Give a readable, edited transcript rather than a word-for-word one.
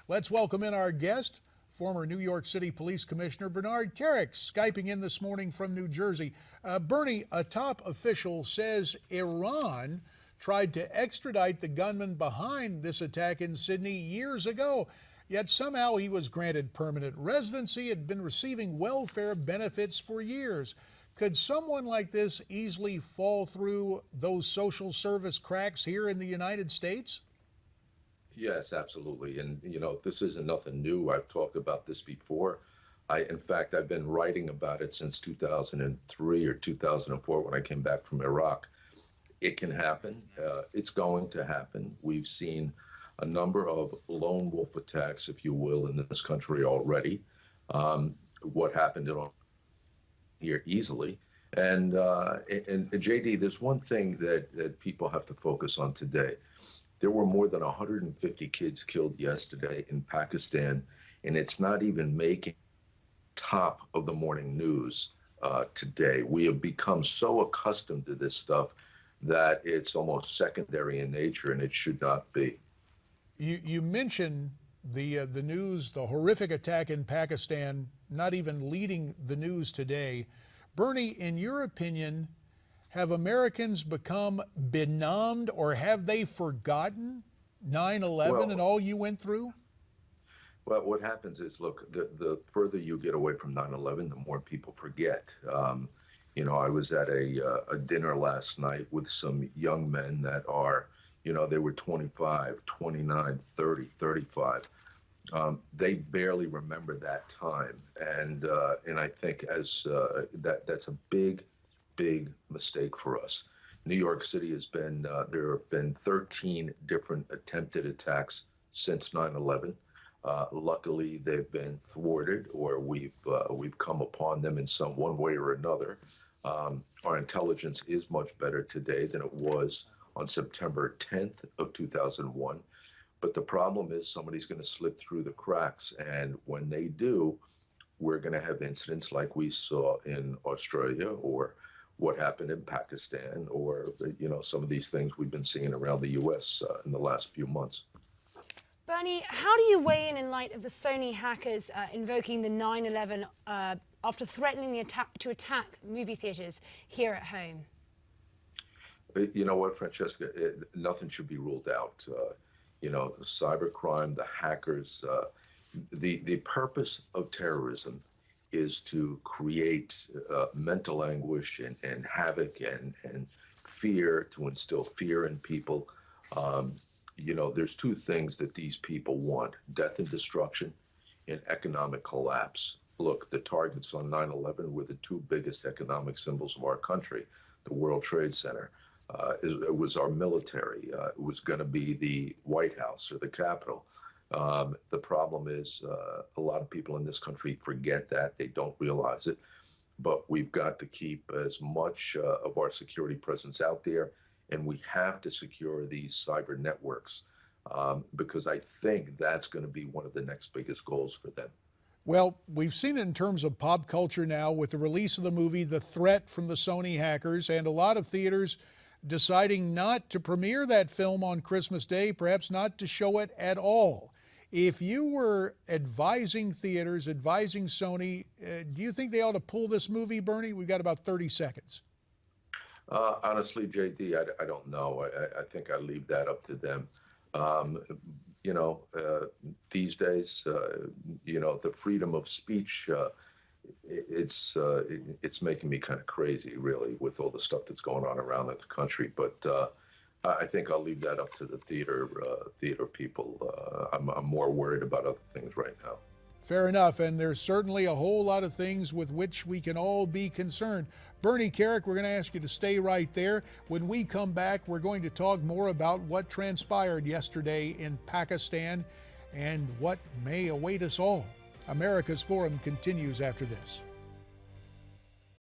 Let's welcome in our guest, former New York City Police Commissioner Bernard Kerik, Skyping in this morning from New Jersey. Bernie, a top official says Iran tried to extradite the gunman behind this attack in Sydney years ago. Yet somehow he was granted permanent residency, had been receiving welfare benefits for years. Could someone like this easily fall through those social service cracks here in the United States? Yes, absolutely. And, this isn't nothing new. I've talked about this before. In fact, I've been writing about it since 2003 or 2004 when I came back from Iraq. It can happen. It's going to happen. We've seen a number of lone wolf attacks, if you will, in this country already. What happened here easily. And JD, there's one thing that people have to focus on today. There were more than 150 kids killed yesterday in Pakistan, and it's not even making top of the morning news today. We have become so accustomed to this stuff that it's almost secondary in nature, and it should not be. You mentioned the news, the horrific attack in Pakistan, not even leading the news today. Bernie, in your opinion, have Americans become benumbed, or have they forgotten 9/11 and all you went through? Well, what happens is, look, the further you get away from 9/11, the more people forget. I was at a dinner last night with some young men that are, they were 25, 29, 30, 35. They barely remember that time. And I think that's a big mistake for us. New York City has been, there have been 13 different attempted attacks since 9/11. Luckily, they've been thwarted, or we've come upon them in one way or another. Our intelligence is much better today than it was on September 10th of 2001. But the problem is somebody's going to slip through the cracks. And when they do, we're going to have incidents like we saw in Australia, or what happened in Pakistan, or, some of these things we've been seeing around the U.S. In the last few months. Bernie, how do you weigh in light of the Sony hackers invoking the 9/11 after threatening to attack movie theaters here at home? You know what, Francesca, nothing should be ruled out. Cybercrime, the hackers, the purpose of terrorism is to create mental anguish and havoc and fear, to instill fear in people. There's two things that these people want: death and destruction and economic collapse. Look, the targets on 9/11 were the two biggest economic symbols of our country. The World Trade Center. It was our military. It was going to be the White House or the Capitol. The problem is a lot of people in this country forget that. They don't realize it. But we've got to keep as much of our security presence out there, and we have to secure these cyber networks because I think that's going to be one of the next biggest goals for them. Well, we've seen it in terms of pop culture now with the release of the movie, the threat from the Sony hackers, and a lot of theaters deciding not to premiere that film on Christmas Day, perhaps not to show it at all. If you were advising theaters, advising Sony, do you think they ought to pull this movie, Bernie? We've got about 30 seconds. Honestly, JD, I don't know. I think I leave that up to them. These days, the freedom of speech, it's making me kind of crazy, really, with all the stuff that's going on around the country. But I think I'll leave that up to the theater people. I'm more worried about other things right now. Fair enough, and there's certainly a whole lot of things with which we can all be concerned. Bernie Kerik, we're going to ask you to stay right there. When we come back, we're going to talk more about what transpired yesterday in Pakistan and what may await us all. America's Forum continues after this.